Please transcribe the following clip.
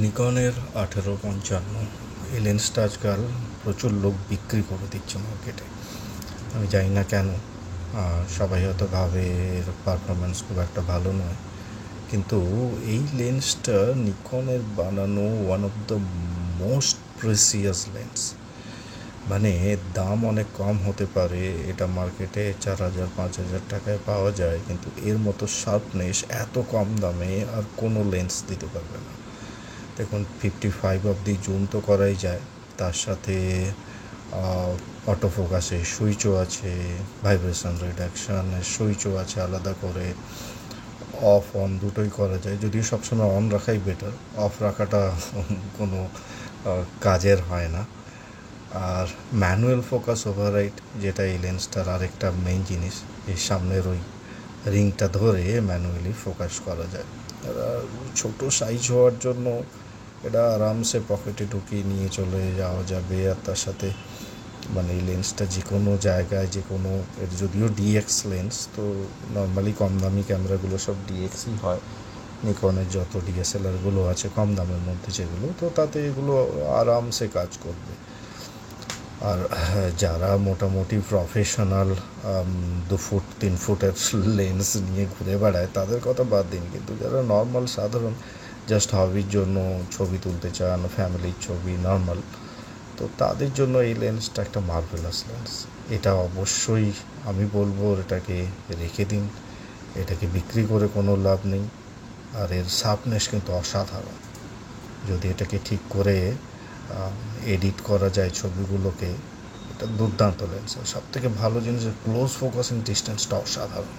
নিকনের 1850 এই লেন্সটা আজকাল প্রচুর লোক বিক্রি করে দিচ্ছে মার্কেটে। আমি জানি না কেন। সবাই হয়তো ভাবে এর পারফরমেন্স খুব একটা ভালো নয়, কিন্তু এই লেন্সটা নিকনের বানানো one of the most precious lens. মানে দাম অনেক কম হতে পারে, এটা মার্কেটে 4,000-5,000 টাকায় পাওয়া যায়, কিন্তু এর মতো শার্পনেস এত কম দামে আর কোনো লেন্স দিতে পারবে না। দেখুন, 55 অবধি জুম তো করাই যায়, তার সাথে অটো ফোকাসের সুইচও আছে, ভাইব্রেশন রিডাকশানের সুইচও আছে আলাদা করে, অফ অন দুটোই করা যায়। যদিও সবসময় অন রাখাই বেটার, অফ রাখাটা কোনো কাজের হয় না। আর ম্যানুয়াল ফোকাস ওভাররাইট, যেটা এই লেন্সটার আরেকটা মেইন জিনিস, এর সামনের ওই রিংটা ধরে ম্যানুয়ালি ফোকাস করা যায়। ছোটো সাইজ হওয়ার জন্য এটা আরামসে পকেটে ঢুকিয়ে নিয়ে চলে যাওয়া যাবে। আর তার সাথে মানে এই লেন্সটা যে কোনো জায়গায়, যে কোনো, এর যদিও ডিএক্স লেন্স, তো নর্মালি কম দামি ক্যামেরাগুলো সব ডিএক্সই হয়। নিকনের যত ডিএসএলআরগুলো আছে কম দামের মধ্যে যেগুলো, তো তাতে এগুলো আরামসে কাজ করবে। আর যারা মোটামুটি প্রফেশনাল 2 ফুট 3 ফুটের লেন্স নিয়ে ঘুরে বেড়ায় তাদের কথা বাদ দিন, কিন্তু যারা নর্মাল সাধারণ জাস্ট হবির জন্য ছবি তুলতে চান, ফ্যামিলির ছবি নর্মাল, তো তাদের জন্য এই লেন্সটা একটা মার্ভেলাস লেন্স। এটা অবশ্যই আমি বলবো এটাকে রেখে দিন, এটাকে বিক্রি করে কোনো লাভ নেই। আর এর শার্পনেস কিন্তু অসাধারণ, যদি এটাকে ঠিক করে এডিট করা যায় ছবিগুলোকে। এটা দুর্দান্ত লেন্স। আর সব থেকে ভালো জিনিস, ক্লোজ ফোকাসিং ডিস্টেন্সটা অসাধারণ।